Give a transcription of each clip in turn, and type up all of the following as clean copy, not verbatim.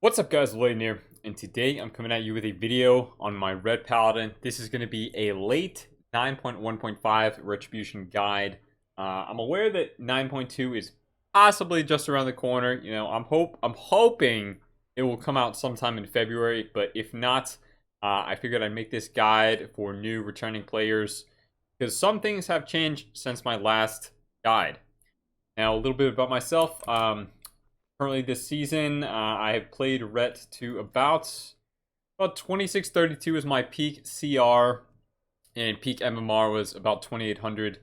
What's up guys, Lvladen here, and today I'm coming at you with a video on my Ret Paladin. This is going to be a late 9.1.5 Retribution guide. I'm aware that 9.2 is possibly just around the corner. You know, I'm hoping it will come out sometime in February, but if not, I figured I'd make this guide for new returning players because some things have changed since my last guide. Now, a little bit about myself. Currently this season, I have played Ret to about 2632 is my peak CR, and peak MMR was about 2800.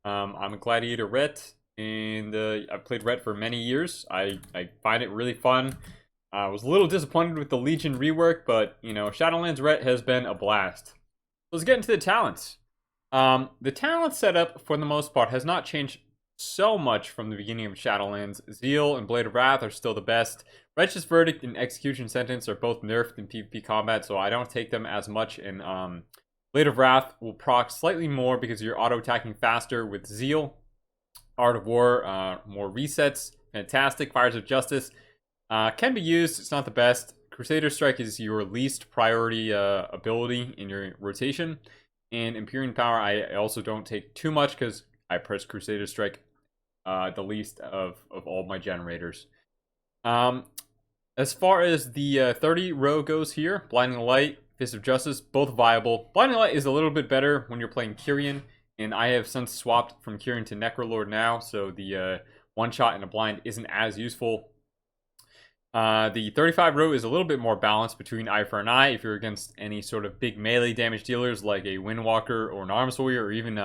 I'm a Gladiator Ret, and I've played Ret for many years. I find it really fun. I was a little disappointed with the Legion rework, but, you know, Shadowlands Ret has been a blast. Let's get into the talents. The talent setup, for the most part, has not changed so much from the beginning of Shadowlands. Zeal and Blade of Wrath are still the best. Righteous Verdict and Execution Sentence are both nerfed in PvP combat, so I don't take them as much. And Blade of Wrath will proc slightly more because you're auto-attacking faster with Zeal. Art of War, more resets. Fantastic. Fires of Justice can be used. It's not the best. Crusader Strike is your least priority ability in your rotation. And Empyrean Power I also don't take too much because I press Crusader Strike the least of all my generators. As far as the 30 row goes here, Blinding Light, Fist of Justice, both viable. Blinding Light is a little bit better when you're playing Kyrian, and I have since swapped from Kyrian to Necrolord now, so the one-shot and a blind isn't as useful. The 35 row is a little bit more balanced between Eye for an Eye if you're against any sort of big melee damage dealers like a Windwalker or an Arms Warrior, or even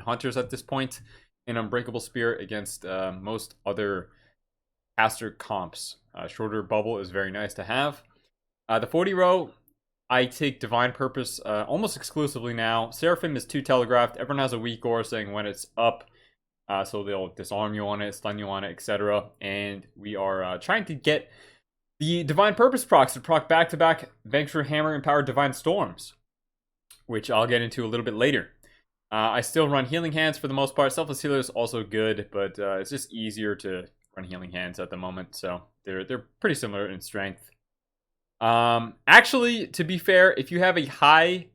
Hunters at this point. An Unbreakable Spirit against most other caster comps. Shorter bubble is very nice to have. The 40 row, I take Divine Purpose almost exclusively now. Seraphim is too telegraphed. Everyone has a weak aura saying when it's up. So they'll disarm you on it, stun you on it, etc. And we are trying to get the Divine Purpose procs to proc back-to-back Venture Hammer Empowered Divine Storms, which I'll get into a little bit later. I still run Healing Hands for the most part. Selfless Healer is also good, but it's just easier to run Healing Hands at the moment, so they're pretty similar in strength. Actually, to be fair, if you have a high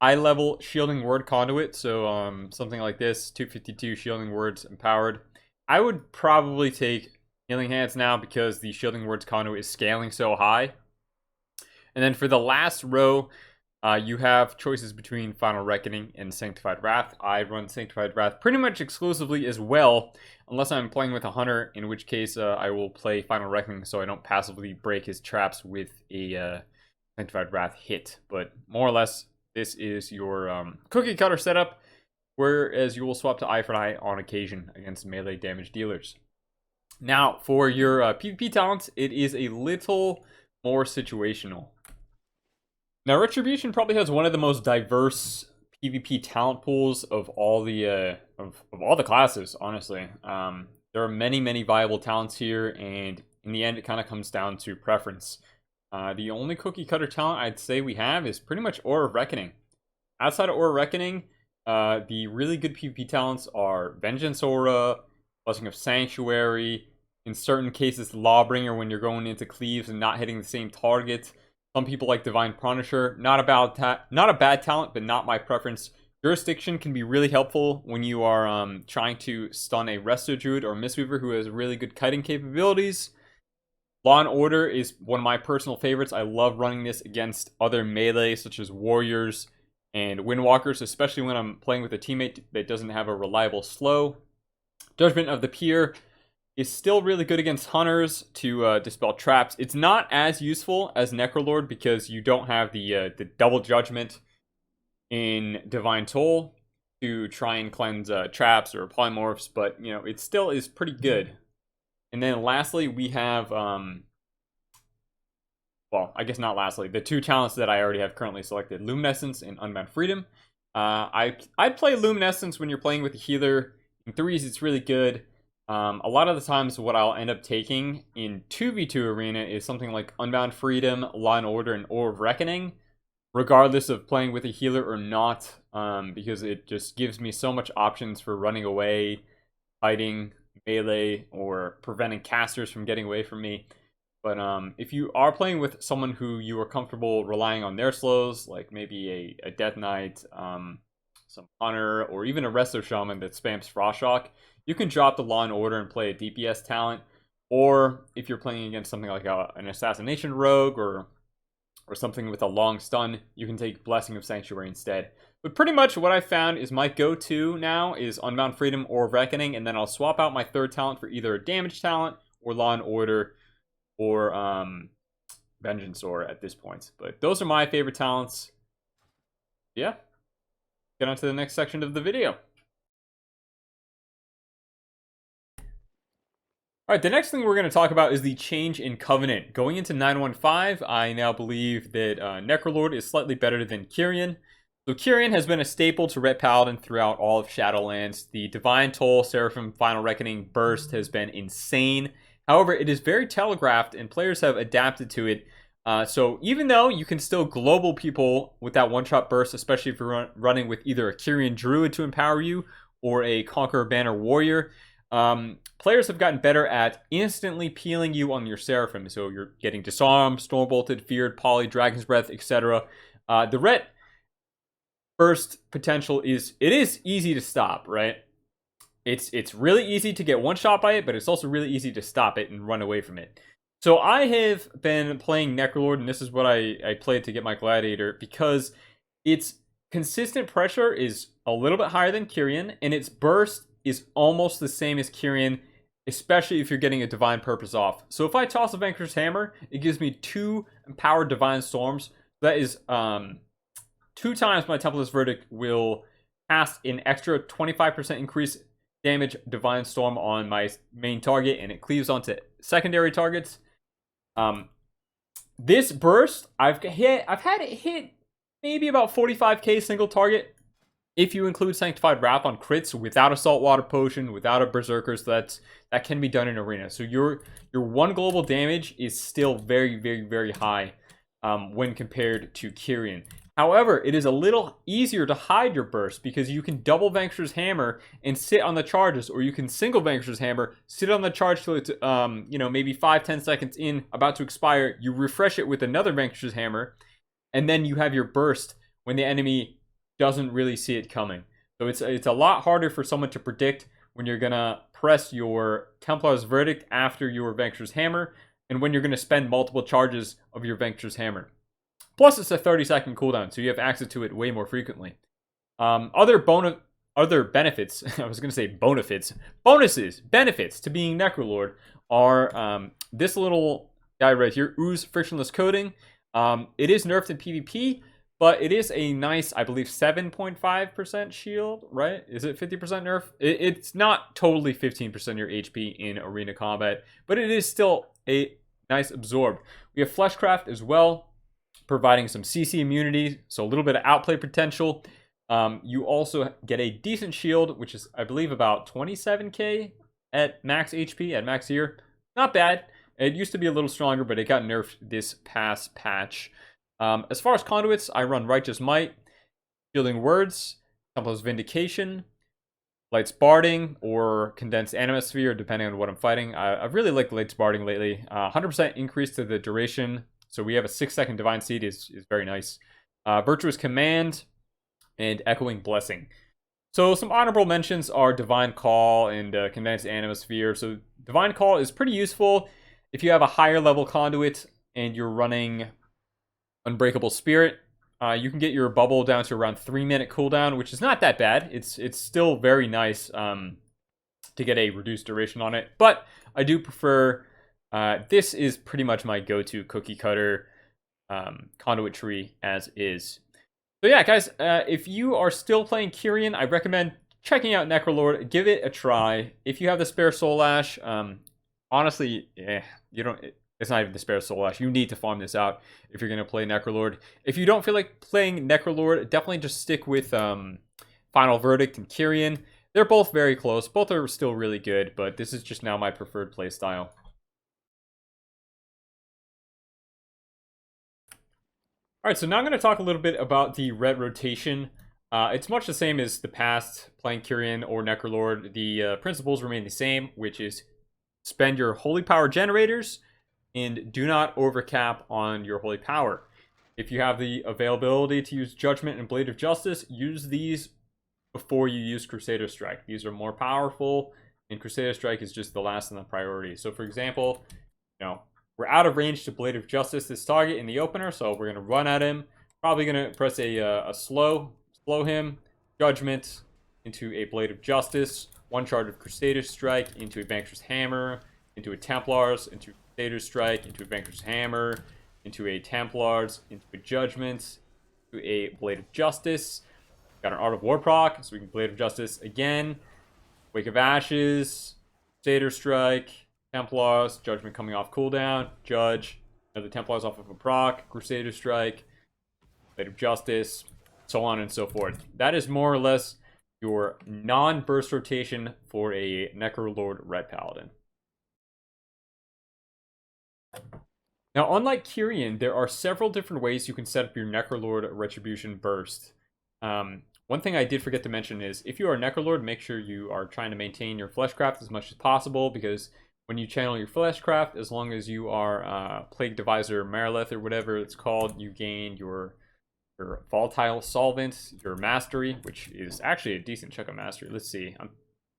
level Shielding Word Conduit, so something like this, 252 Shielding Words Empowered, I would probably take Healing Hands now because the Shielding Words Conduit is scaling so high. And then for the last row, you have choices between Final Reckoning and Sanctified Wrath. I run Sanctified Wrath pretty much exclusively as well, unless I'm playing with a Hunter, in which case I will play Final Reckoning so I don't passively break his traps with a Sanctified Wrath hit. But more or less, this is your cookie cutter setup, whereas you will swap to Eye for an Eye on occasion against melee damage dealers. Now, for your PvP talents, it is a little more situational. Now, Retribution probably has one of the most diverse PvP talent pools of all the all the classes, honestly. There are many viable talents here, and in the end, it kind of comes down to preference. The only cookie cutter talent I'd say we have is pretty much Aura of Reckoning. Outside of Aura of Reckoning, the really good PvP talents are Vengeance Aura, Blessing of Sanctuary, in certain cases, Lawbringer when you're going into cleaves and not hitting the same target. Some people like Divine Punisher. Not a bad talent, but not my preference. Jurisdiction can be really helpful when you are trying to stun a Resto Druid or Mistweaver who has really good kiting capabilities. Law and Order is one of my personal favorites. I love running this against other melee, such as Warriors and Windwalkers, especially when I'm playing with a teammate that doesn't have a reliable slow. Judgment of the Peer is still really good against Hunters to dispel traps. It's not as useful as Necrolord because you don't have the double judgment in Divine Toll to try and cleanse traps or polymorphs, but you know it still is pretty good. And then lastly, we have well, I guess not lastly, the two talents that I already have currently selected: Luminescence and Unbound Freedom. I'd play Luminescence when you're playing with a healer. In threes, it's really good. A lot of the times what I'll end up taking in 2v2 arena is something like Unbound Freedom, Law and Order, and Aura of Reckoning, regardless of playing with a healer or not, because it just gives me so much options for running away, fighting, melee, or preventing casters from getting away from me. But if you are playing with someone who you are comfortable relying on their slows, like maybe a Death Knight, some Hunter, or even a Resto Shaman that spams Frost Shock, you can drop the Law and Order and play a DPS talent. Or if you're playing against something like an Assassination Rogue or something with a long stun, you can take Blessing of Sanctuary instead. But pretty much what I found is my go-to now is Unbound Freedom or Reckoning, and then I'll swap out my third talent for either a damage talent or Law and Order or Vengeance Aura at this point. But those are my favorite talents. Yeah. Get on to the next section of the video. Alright, the next thing we're going to talk about is the change in Covenant. Going into 915, I now believe that Necrolord is slightly better than Kyrian. So Kyrian has been a staple to Ret Paladin throughout all of Shadowlands. The Divine Toll, Seraphim, Final Reckoning burst has been insane. However, it is very telegraphed and players have adapted to it. So even though you can still global people with that one-shot burst, especially if you're running with either a Kyrian Druid to empower you or a Conqueror Banner Warrior, players have gotten better at instantly peeling you on your Seraphim. So you're getting Disarmed, Stormbolted, Feared, Poly, Dragon's Breath, etc. The Ret burst potential is easy to stop, right? It's really easy to get one shot by it, but it's also really easy to stop it and run away from it. So I have been playing Necrolord, and this is what I played to get my Gladiator, because its consistent pressure is a little bit higher than Kyrian, and its burst is almost the same as Kyrian, especially if you're getting a Divine Purpose off. So if I toss a Vanquisher's Hammer, it gives me 2 Empowered Divine Storms. That is 2 times my Templar's Verdict will cast an extra 25% increase damage Divine Storm on my main target, and it cleaves onto secondary targets. This burst, I've had it hit maybe about 45k single target if you include Sanctified Wrath on crits without a Saltwater Potion, without a Berserker. So that can be done in Arena. So your 1 global damage is still very, very, very high when compared to Kyrian. However, it is a little easier to hide your burst because you can double Vanquisher's Hammer and sit on the charges, or you can single Vanquisher's Hammer, sit on the charge till it's maybe 5-10 seconds in, about to expire. You refresh it with another Vanquisher's Hammer, and then you have your burst when the enemy doesn't really see it coming. So it's a lot harder for someone to predict when you're gonna press your Templar's Verdict after your Vanquisher's Hammer, and when you're gonna spend multiple charges of your Vanquisher's Hammer. Plus, it's a 30-second cooldown, so you have access to it way more frequently. Other benefits, I was going to say benefits to being Necrolord are this little guy right here, Ooze Frictionless Coating. It is nerfed in PvP, but it is a nice, I believe, 7.5% shield, right? Is it 50% nerf? It's not totally 15% your HP in arena combat, but it is still a nice absorb. We have Fleshcraft as well, providing some CC immunity, so a little bit of outplay potential. You also get a decent shield, which is, I believe, about 27k at max HP, at max here. Not bad. It used to be a little stronger, but it got nerfed this past patch. As far as conduits, I run Righteous Might, Shielding Words, Templar's Vindication, Light's Barding, or Condensed Animosphere, depending on what I'm fighting. I've really liked Light's Barding lately. 100% increase to the duration. So we have a 6-second Divine Seed is very nice. Virtuous Command and Echoing Blessing. So some honorable mentions are Divine Call and Condensed Animosphere. So Divine Call is pretty useful if you have a higher level conduit and you're running Unbreakable Spirit. You can get your bubble down to around 3-minute cooldown, which is not that bad. It's still very nice to get a reduced duration on it. But I do prefer... this is pretty much my go-to cookie cutter conduit tree as is. So yeah, guys, if you are still playing Kyrian, I recommend checking out Necrolord. Give it a try. If you have the spare Soul Ash, honestly, you don't. It's not even the spare Soul Ash. You need to farm this out if you're gonna play Necrolord. If you don't feel like playing Necrolord, definitely just stick with Final Verdict and Kyrian. They're both very close. Both are still really good, but this is just now my preferred playstyle. Alright, so now I'm going to talk a little bit about the Ret Rotation. It's much the same as the past, playing Kyrian or Necrolord. The principles remain the same, which is spend your Holy Power Generators and do not overcap on your holy power. If you have the availability to use Judgment and Blade of Justice, use these before you use Crusader Strike. These are more powerful, and Crusader Strike is just the last in the priority. So for example, we're out of range to Blade of Justice this target in the opener, so we're going to run at him. Probably going to press a slow him, Judgment into a Blade of Justice, one charge of Crusader Strike into a Vanquisher's Hammer, into a Templars, into Crusader Strike, into a Vanquisher's Hammer, into a Templars, into a Judgment, into a Blade of Justice. Got an Art of War proc, so we can Blade of Justice again. Wake of Ashes, Crusader Strike, Templars, Judgment coming off cooldown, Judge, another Templars off of a proc, Crusader Strike, Blade of Justice, so on and so forth. That is more or less your non-burst rotation for a Necrolord Ret Paladin. Now, unlike Kyrian, there are several different ways you can set up your Necrolord Retribution burst. One thing I did forget to mention is, if you are a Necrolord, make sure you are trying to maintain your Fleshcraft as much as possible, because when you channel your Fleshcraft, as long as you are Plague Deviser Marilith or whatever it's called, you gain your Volatile Solvent, your Mastery, which is actually a decent chunk of Mastery. Let's see, how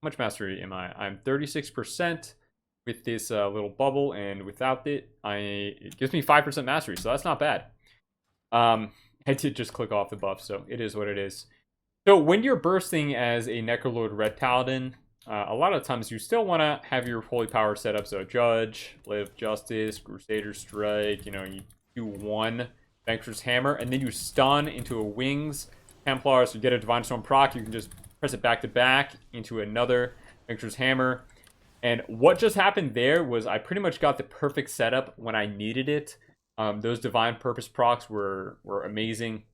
much Mastery am I? I'm 36% with this little bubble, and without it, it gives me 5% Mastery, so that's not bad. I did just click off the buff, so it is what it is. So when you're bursting as a Necrolord Ret Paladin, a lot of times you still want to have your holy power set up. So Judge, Blade of Justice, Crusader Strike, you do one Vanquisher's Hammer, and then you stun into a Wings Templars. You get a Divine Storm proc, you can just press it back to back into another Vanquisher's Hammer. And what just happened there was I pretty much got the perfect setup when I needed it. Those Divine Purpose procs were amazing.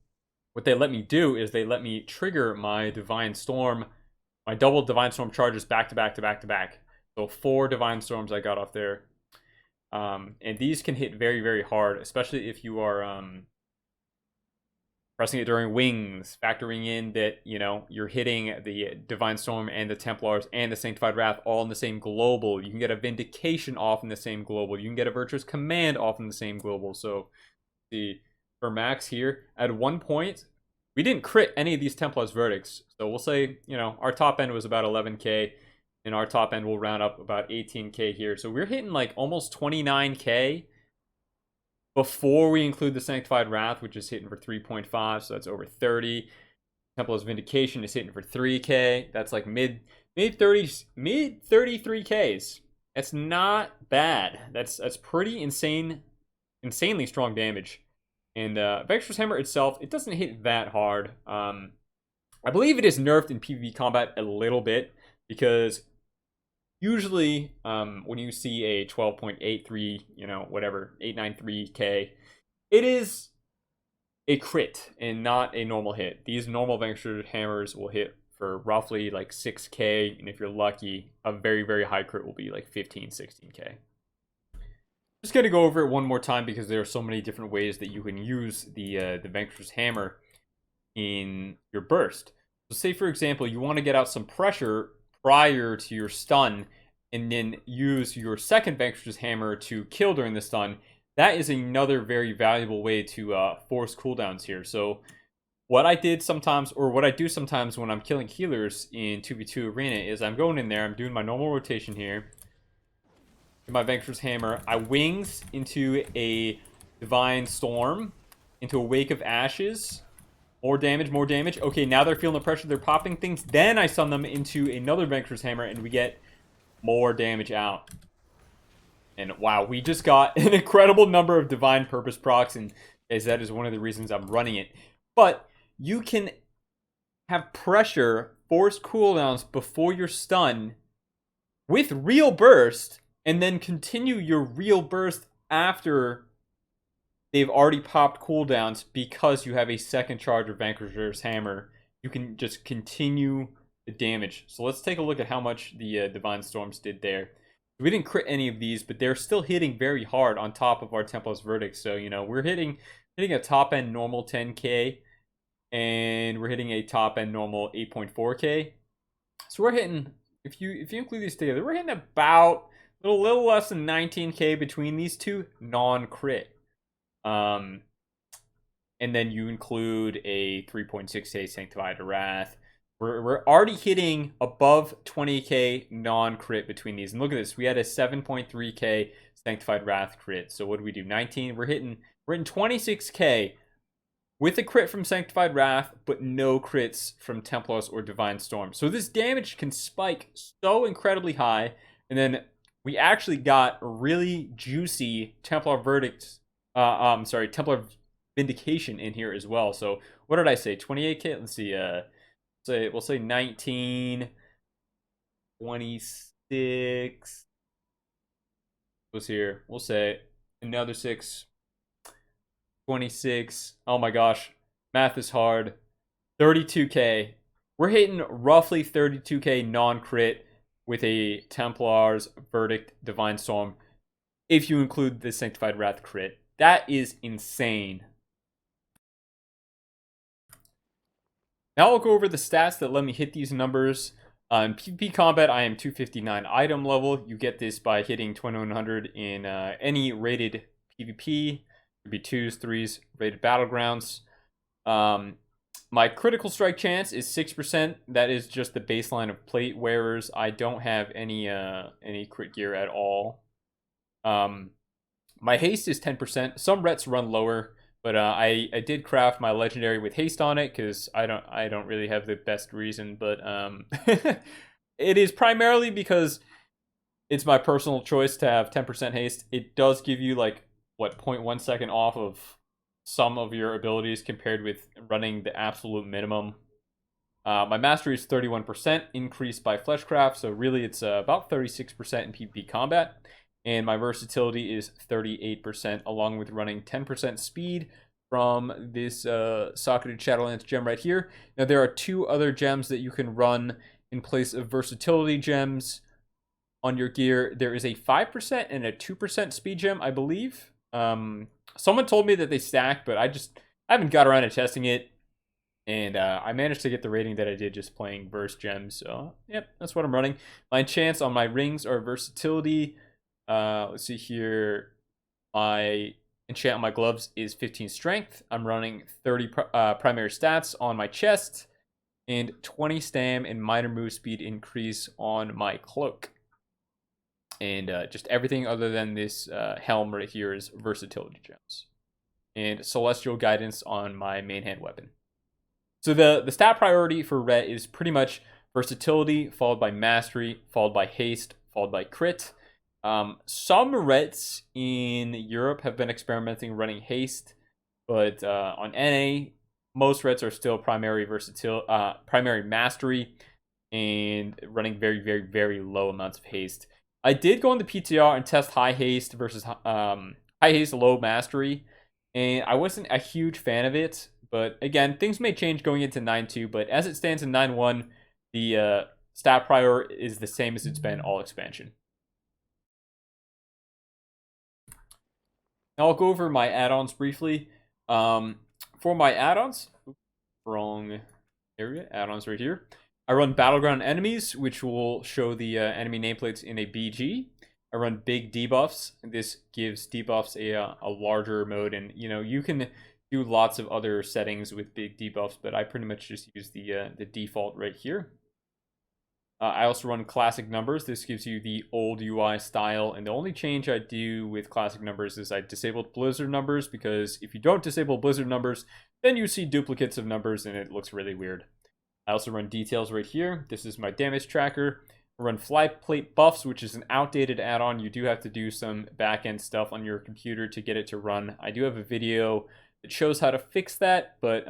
What they let me do is they let me trigger my Divine Storm, my double Divine Storm charges back to back to back to back. So 4 Divine Storms I got off there. And these can hit very, very hard, especially if you are pressing it during Wings, factoring in that, you're hitting the Divine Storm and the Templars and the Sanctified Wrath all in the same global. You can get a Vindication off in the same global. You can get a Virtuous Command off in the same global. So, for Max here, at one point, we didn't crit any of these Templars verdicts. So we'll say, our top end was about 11k, and our top end will round up about 18k here. So we're hitting like almost 29k before we include the Sanctified Wrath, which is hitting for 3.5, so that's over 30. Templar's Vindication is hitting for 3k. That's like mid 33ks. That's not bad. That's pretty insanely strong damage. And Vanquisher's Hammer itself, it doesn't hit that hard. I believe it is nerfed in PvP combat a little bit, because usually when you see a 12.83, whatever, 893k, it is a crit and not a normal hit. These normal Vanquisher Hammers will hit for roughly like 6k, and if you're lucky, a very, very high crit will be like 15, 16k. Just going to go over it one more time, because there are so many different ways that you can use the Vanquisher's Hammer in your burst. So say, for example, you want to get out some pressure prior to your stun, and then use your second Vanquisher's Hammer to kill during the stun. That is another very valuable way to force cooldowns here. So what I did sometimes, or what I do sometimes when I'm killing healers in 2v2 Arena, is I'm going in there, I'm doing my normal rotation here, my Vanquisher's Hammer, I Wings into a Divine Storm, into a Wake of Ashes, more damage, more damage. Okay, now they're feeling the pressure, they're popping things. Then I stun them into another Vanquisher's Hammer, and we get more damage out. And wow, we just got an incredible number of Divine Purpose procs, and as that is one of the reasons I'm running it. But you can have pressure, force cooldowns before your stun with real burst, and then continue your real burst after they've already popped cooldowns, because you have a second charge of Vanquisher's Hammer. You can just continue the damage. So let's take a look at how much the Divine Storms did there. We didn't crit any of these, but they're still hitting very hard on top of our Templar's Verdict. So, we're hitting a top end normal 10k, and we're hitting a top end normal 8.4k. So we're hitting, if you include these together, we're hitting about little less than 19k between these two non-crit. And then you include a 3.6k Sanctified Wrath. We're already hitting above 20k non-crit between these. And look at this. We had a 7.3k Sanctified Wrath crit. So what do we do? 19. We're hitting 26k with a crit from Sanctified Wrath, but no crits from Templars or Divine Storm. So this damage can spike so incredibly high. And then we actually got really juicy Templar verdicts. Templar Vindication in here as well. So what did I say? 28k? Let's see. We'll say 19, 26. Was here. We'll say another 6. 26. Oh my gosh. Math is hard. 32k. We're hitting roughly 32k non-crit with a Templar's Verdict Divine Storm if you include the Sanctified Wrath crit. That is insane. Now I'll go over the stats that let me hit these numbers. In PvP combat, I am 259 item level. You get this by hitting 2100 in any rated PvP. It could be 2s, 3s, rated battlegrounds. My critical strike chance is 6%. That is just the baseline of plate wearers. I don't have any crit gear at all. My haste is 10%. Some rets run lower. But I did craft my legendary with haste on it because I don't really have the best reason, but it is primarily because it's my personal choice to have 10% haste. It does give you like what 0.1 second off of some of your abilities compared with running the absolute minimum. My mastery is 31% increased by fleshcraft, so really it's about 36% in PvP combat. And my versatility is 38%, along with running 10% speed from this Socketed Shadowlands gem right here. Now, there are 2 other gems that you can run in place of versatility gems on your gear. There is a 5% and a 2% speed gem, I believe. Someone told me that they stack, but I haven't got around to testing it. And I managed to get the rating that I did just playing verse gems. So, yep, that's what I'm running. My enchants on my rings are versatility. Let's see here. My enchant on my gloves is 15 strength. I'm running 30 primary stats on my chest and 20 stam and minor move speed increase on my cloak. And just everything other than this helm right here is versatility gems. And celestial guidance on my main hand weapon. So the stat priority for Ret is pretty much versatility, followed by mastery, followed by haste, followed by crit. Some Rets in Europe have been experimenting running haste, but on NA, most Rets are still primary mastery and running very, very, very low amounts of haste. I did go on the PTR and test high haste versus high haste, low mastery, and I wasn't a huge fan of it. But again, things may change going into 9.2, but as it stands in 9.1, the stat prior is the same as it's been all expansion. Now I'll go over my add-ons briefly. For my add-ons, wrong area, add-ons right here. I run Battleground Enemies, which will show the enemy nameplates in a BG. I run Big Debuffs. This gives debuffs a larger mode, and you can do lots of other settings with big debuffs, but I pretty much just use the default right here. I also run classic numbers. This gives you the old UI style, and the only change I do with classic numbers is I disabled blizzard numbers, because if you don't disable blizzard numbers, then you see duplicates of numbers and it looks really weird. I also run details right here. This is my damage tracker. I run fly plate buffs, which is an outdated add-on. You do have to do some back-end stuff on your computer to get it to run. I do have a video that shows how to fix that, but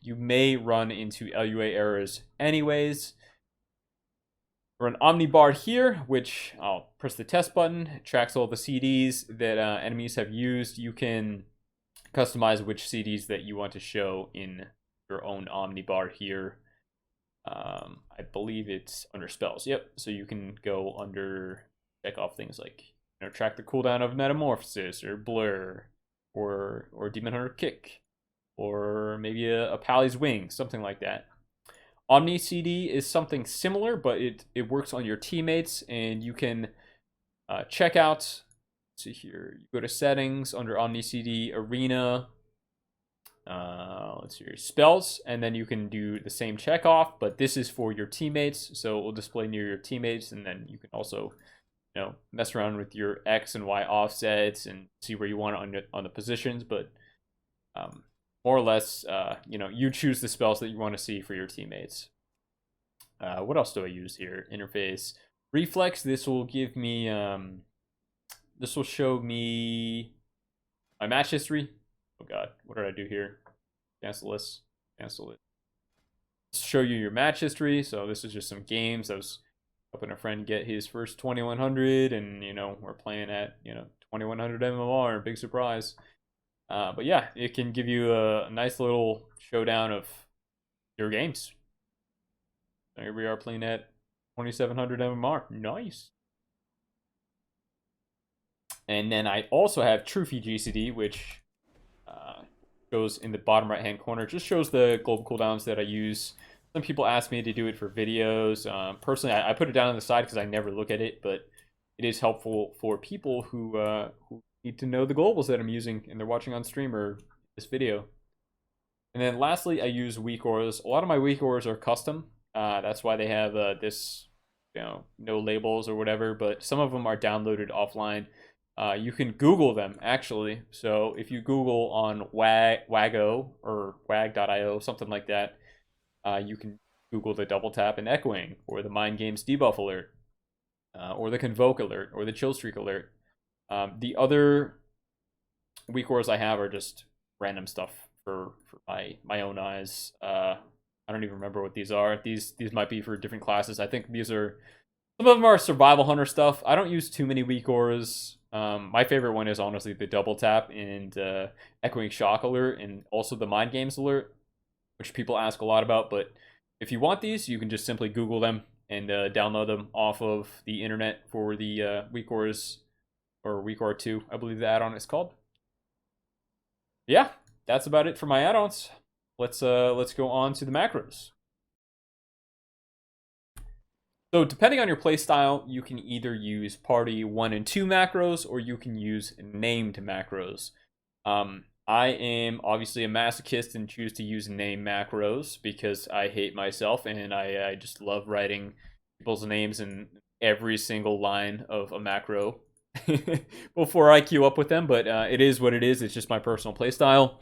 you may run into LUA errors anyways. Run Omnibar here, which I'll press the test button. It tracks all the CDs that enemies have used. You can customize which CDs that you want to show in your own Omnibar here. I believe it's under spells. Yep. So you can go under, check off things like track the cooldown of Metamorphosis or Blur or Demon Hunter Kick or maybe a Pally's Wing, something like that. Omni CD is something similar, but it works on your teammates, and you can Checkout. Let's see here. You go to settings under OmniCD Arena. Let's see your spells, and then you can do the same check off, but this is for your teammates, so it will display near your teammates, and then you can also, mess around with your X and Y offsets and see where you want it on the positions, but more or less, you choose the spells that you want to see for your teammates. What else do I use here? Interface. Reflex, this will give me, this will show me my match history. Oh god, what did I do here? Cancel this. Cancel it. Show you your match history. So this is just some games. I was helping a friend get his first 2100, and we're playing at 2100 MMR. Big surprise. But yeah, it can give you a nice little showdown of your games. So here we are playing at 2700 MMR. Nice. And then I also have Trophy GCD, which goes in the bottom right hand corner. It just shows the global cooldowns that I use. Some people ask me to do it for videos. Personally, I put it down on the side because I never look at it, but it is helpful for people who need to know the globals that I'm using and they're watching on stream or this video. And then lastly, I use weak auras. A lot of my weak auras are custom. That's why they have this, no labels or whatever, but some of them are downloaded offline. You can Google them, actually. So if you Google on Wago or wag.io, something like that, you can Google the double tap and echoing, or the mind games debuff alert, or the convoke alert, or the chill streak alert. The other weak auras I have are just random stuff for my own eyes. I don't even remember what these are. These might be for different classes. I think these are, some of them are survival hunter stuff. I don't use too many weak auras. My favorite one is honestly the double tap and echoing shock alert, and also the mind games alert, which people ask a lot about. But if you want these, you can just simply Google them and download them off of the internet for the weak auras, or weak aura 2, I believe the add-on is called. Yeah, that's about it for my add-ons. Let's go on to the macros. So depending on your playstyle, you can either use party 1 and 2 macros, or you can use named macros. I am obviously a masochist and choose to use name macros because I hate myself, and I just love writing people's names in every single line of a macro before I queue up with them, but it is what it is. It's just my personal playstyle.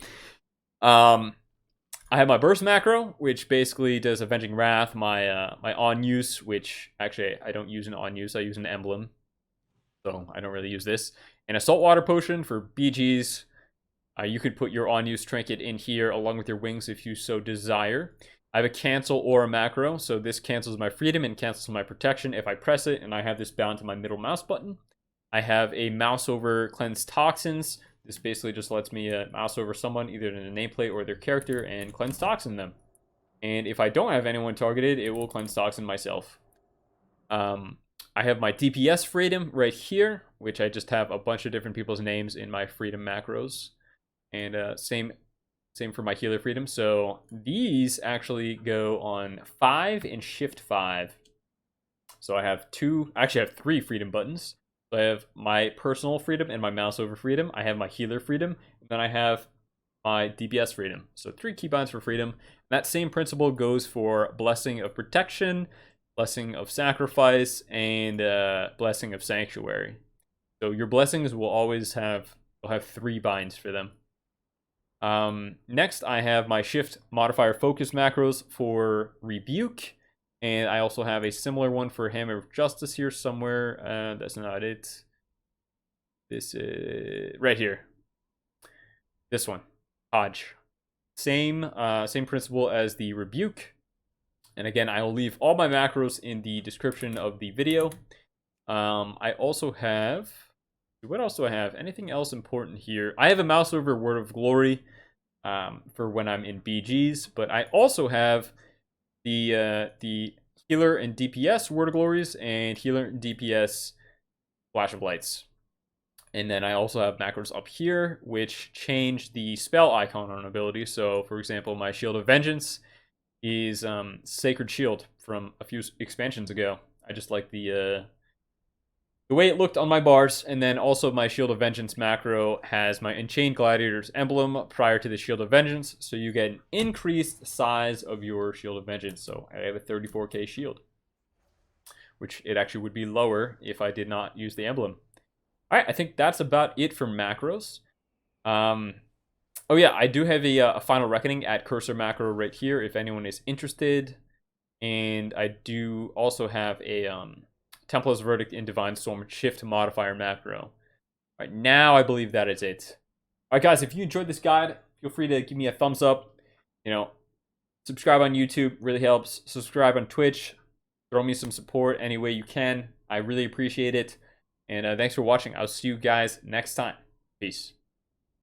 I have my burst macro, which basically does Avenging Wrath, my my on use, which actually I don't use an on use, I use an emblem, so I don't really use this. And a Saltwater Potion for BGs. You could put your on use trinket in here along with your wings if you so desire. I have a cancelaura macro, so this cancels my freedom and cancels my protection if I press it, and I have this bound to my middle mouse button. I have a mouseover cleanse toxins. This basically just lets me mouse over someone, either in a nameplate or their character, and cleanse toxin them. And if I don't have anyone targeted, it will cleanse toxin myself. I have my DPS freedom right here, which I just have a bunch of different people's names in my freedom macros. And same for my healer freedom. So these actually go on 5 and shift 5. So I have actually have 3 freedom buttons. So I have my personal freedom and my mouse over freedom. I have my healer freedom, and then I have my DPS freedom. So 3 keybinds for freedom. And that same principle goes for blessing of protection, blessing of sacrifice, and blessing of sanctuary. So your blessings will always have 3 binds for them. Next, I have my shift modifier focus macros for Rebuke. And I also have a similar one for Hammer of Justice here somewhere. That's not it. This is right here. This one, Hodge. Same principle as the Rebuke. And again, I will leave all my macros in the description of the video. I also have, what else do I have? Anything else important here? I have a mouse over Word of Glory for when I'm in BGs, but I also have the healer and DPS Word of Glories and healer and DPS Flash of Lights. And then I also have macros up here, which change the spell icon on ability. So, for example, my Shield of Vengeance is Sacred Shield from a few expansions ago. I just like the the way it looked on my bars, and then also my Shield of Vengeance macro has my Enchained Gladiator's emblem prior to the Shield of Vengeance, so you get an increased size of your Shield of Vengeance. So I have a 34k shield, which it actually would be lower if I did not use the emblem. All right, I think that's about it for macros. Oh yeah, I do have a Final Reckoning at cursor macro right here if anyone is interested. And I do also have a Templar's Verdict in Divine Storm shift modifier macro. All right, now I believe that is it. All right, guys, if you enjoyed this guide, feel free to give me a thumbs up. You know, subscribe on YouTube, really helps. Subscribe on Twitch. Throw me some support any way you can. I really appreciate it. And thanks for watching. I'll see you guys next time. Peace.